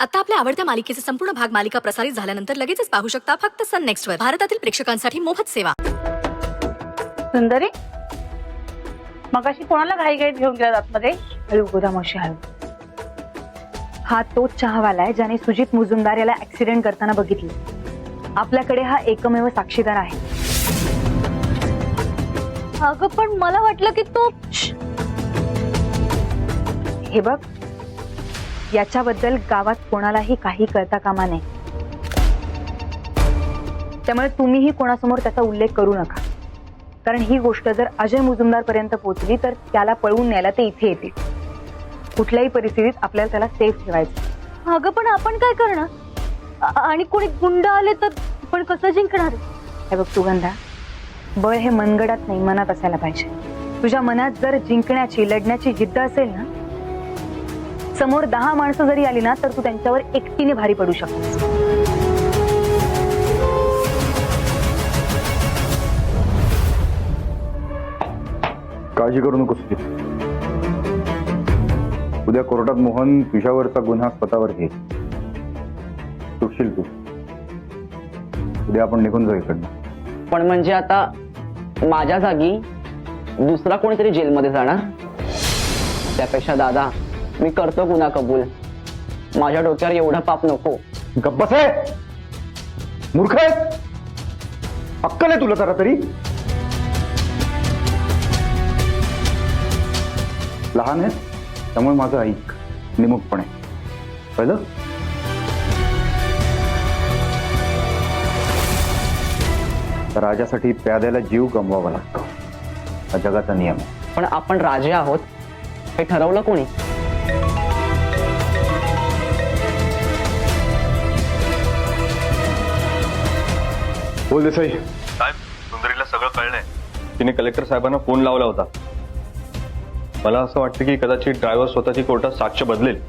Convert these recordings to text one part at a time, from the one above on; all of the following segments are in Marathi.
आता आपल्या आवडत्या मालिकेचे संपूर्ण भाग मालिका प्रसारित झाल्यानंतर लगेचच पाहू शकता फक्त सन नेक्स्ट वर. भारतातील प्रेक्षकांसाठी मोफत सेवा. सुंदरी मगाशी कोणाला घाईघाईत घेऊन गेला आतमध्ये? हळू गोदामाशी हळू. हा तोच चहावाला आहे ज्याने सुजित मुजुमदार याला ऍक्सिडेंट करताना बघितले. आपल्याकडे हा एकमेव साक्षीदार आहे. अगं पण मला वाटलं की तो हे बघ, याच्याबद्दल गावात कोणालाही काही कळता कामा नये. त्यामुळे तुम्हीही कोणासमोर त्याचा उल्लेख करू नका, कारण ही गोष्ट जर अजय मुजुमदार पर्यंत पोहोचली तर त्याला पळवून न्यायला ते इथे येतील. कुठल्याही परिस्थितीत आपल्याला त्याला सेफ ठेवायचं. अगं पण आपण काय करणार? आणि कोणी गुंड आले तर पण कसं जिंकणार? हे बघ सुगंधा, बळ हे मनगडात नाही मनात असायला पाहिजे. तुझ्या मनात जर जिंकण्याची लढण्याची जिद्द असेल ना, समोर 10 माणसं जरी आली ना तर तू त्यांच्यावर एकटीने भारी पडू शकतेस. काळजी करू नकोस. उद्या कोर्टात मोहन तुझ्यावरचा गुन्हा स्वतःवर घे. सुटशील तू. उद्या आपण निघून जाऊ इकडनं. पण म्हणजे आता माझ्या जागी दुसरा कोणीतरी जेलमध्ये जाणार. त्यापेक्षा दादा मी करतो गुन्हा कबूल. माझ्या डोक्यावर एवढं पाप नको. गप्पस आहे, मूर्ख आहे. अक्कल आहे तुला जरा तरी? लहान आहे त्यामुळे माझं ऐक निमुखपणे. पहिलं राजासाठी प्याद्याला जीव गमवावा लागतो. हा जगाचा नियम आहे. पण आपण राजे आहोत हे ठरवलं कोणी? बोल देसाई. साहेब, सुंदरीला सगळं कळलंय. तिने कलेक्टर साहेबांना फोन लावला होता. मला असं वाटतं की कदाचित ड्रायव्हर स्वतःची कोर्टात साक्ष बदलेल.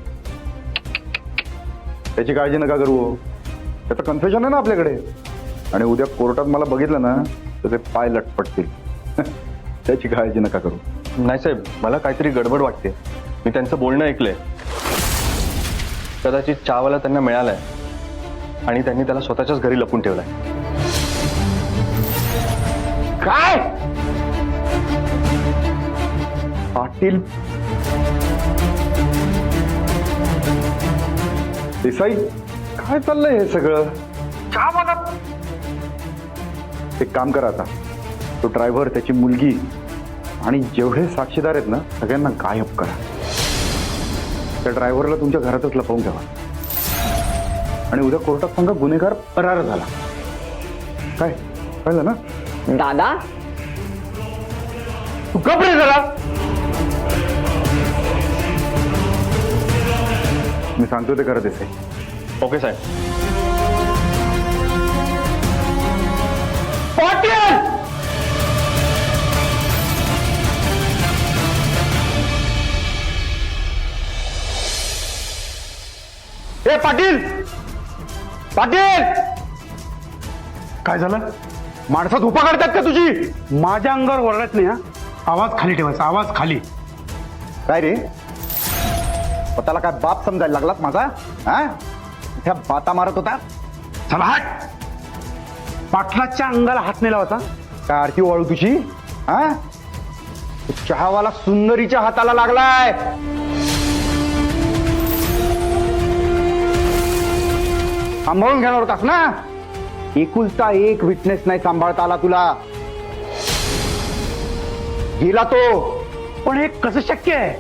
त्याची काळजी नका करू. त्याचं कन्फ्युजन आहे ना आपल्याकडे. आणि उद्या कोर्टात मला बघितलं ना तर ते पाय लटपटतील. त्याची काळजी नका करू. नाही साहेब, मला काहीतरी गडबड वाटते. मी त्यांचं बोलणं ऐकलंय. कदाचित चहावाला त्यांना मिळालाय आणि त्यांनी त्याला स्वतःच्याच घरी लपून ठेवलाय. काय पाटील? देसाई, काय चाललंय हे सगळं? एक काम करा आता. तो ड्रायव्हर, त्याची मुलगी आणि जेवढे साक्षीदार आहेत ना सगळ्यांना गायब करा. त्या ड्रायव्हरला तुमच्या घरातच लपवून ठेवा. आणि उद्या कोर्टात सांगा गुन्हेगार फरार झाला. काय कळलं ना? दादा तू कपडे जरा. मी सांगतो ते करत देसाई. ओके साहेब. पाटील! ए पाटील, पाटील! काय झालं? माणसं धुपा काढतात का तुझी? माझ्या अंगावर ओरडत नाही. हा, आवाज खाली ठेवायचा, आवाज खाली. काय रे, स्वतःला काय बाप समजायला लागलात माझा? हा, त्या बाता मारत होता. चला हट. पाटलाच्या अंगाला हात नेला होता. काय आरती वाळू तुझी? हा, चहावाला सुंदरीच्या हाताला लागलाय. सांभाळून घेणार होतास ना. एकुलता एक विटनेस नाही सांभाळता आला तुला. गेला तो. पण हे कसं शक्य आहे?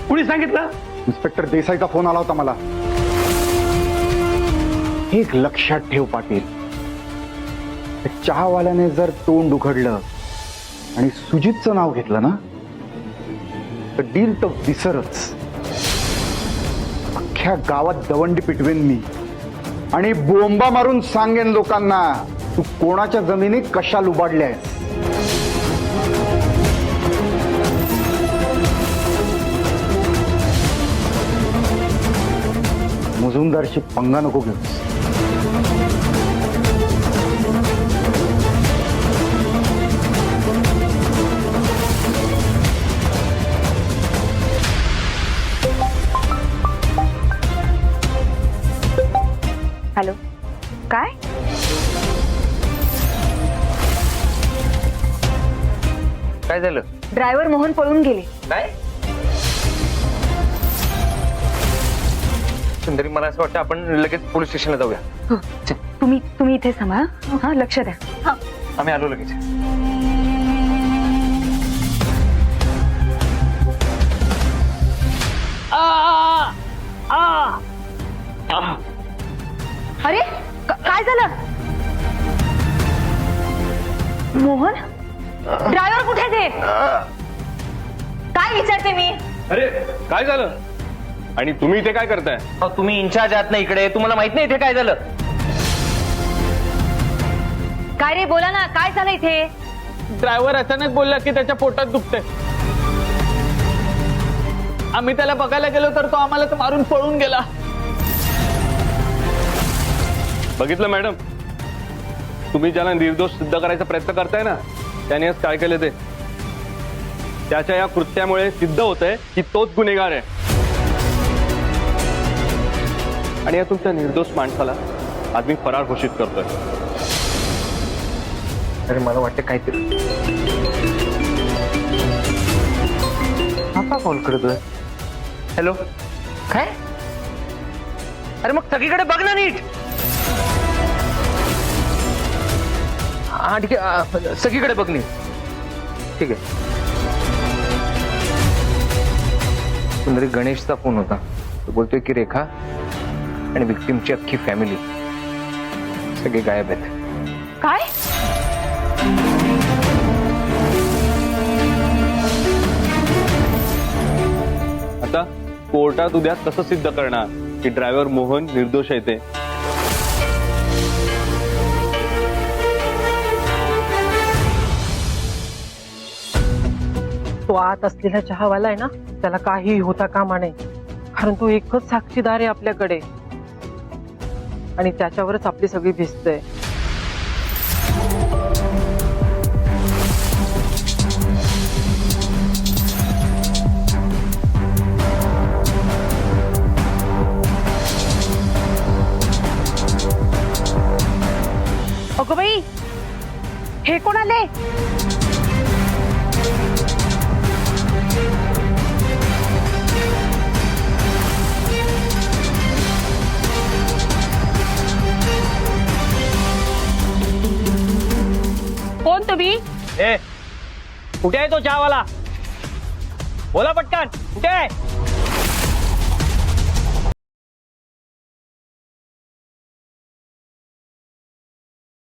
कुणी सांगितलं? इन्स्पेक्टर देसाईचा फोन आला होता मला. एक लक्षात ठेव पाटील, चहावाल्याने जर तोंड उघडलं आणि सुजितचं नाव घेतलं ना तर डील तर विसरच. अख्ख्या गावात दवंडी पिटवेन मी आणि बोंबा मारून सांगेन लोकांना तू कोणाच्या जमिनी कशा लुबाडल्या. मुजुमदारशी पंगा नको घेऊस. हॅलो, काय? काय झालं? ड्रायव्हर मोहन पळून गेले. काय? सुंदरी, मला असं वाटतं आपण लगेच पोलीस स्टेशनला जाऊया. हो, तुम्ही इथे सांभाळा. हा, लक्ष द्या. आम्ही आलो लगेच. अरे, काय झालं? मोहन, ड्रायव्हर कुठे ते? काय विचारते मी? अरे काय झालं? आणि तुम्ही इथे काय करताय? अहो, तुम्ही इन्चार्ज आहात ना इकडे, तुम्हाला माहित नाही इथे काय झालं? काय रे, बोला ना, काय झालं इथे? ड्रायव्हर अचानक बोलला की त्याच्या पोटात दुखतंय. आम्ही त्याला बघायला गेलो तर तो आम्हाला तर मारून पळून गेला. बघितलं मॅडम, तुम्ही ज्याला निर्दोष सिद्ध करायचा प्रयत्न करताय ना, त्याने आज काय केलं ते. त्याच्या या कृत्यामुळे सिद्ध होतंय की तोच गुन्हेगार आहे. आणि या तुमच्या निर्दोष माणसाला आज मी फरार घोषित करतोय. अरे मला वाटतं काहीतरी. हा कॉल करतोय. हॅलो, काय? अरे मग सगळीकडे बघ ना नीट. हा ठीक आहे, सगळीकडे बघ नीट. ठीक आहे. सुंदरी, गणेशचा फोन होता. तो बोलतोय की रेखा आणि विक्टिमची अख्खी फॅमिली सगळे गायब आहेत. काय? आता कोर्टात उद्या कसं सिद्ध करणार की ड्रायव्हर मोहन निर्दोष आहे ते? तो आत असलेला चहावाला आहे ना, त्याला काही होता कामा नये, कारण तो एकच साक्षीदार आहे आपल्याकडे आणि त्याच्यावरच आपली सगळी भिस्त आहे. अगं बाई, हे कोण आले? कोण तुम्ही? ए, कुठे आहे तो चहावाला? बोला पटकन, कुठे आहे?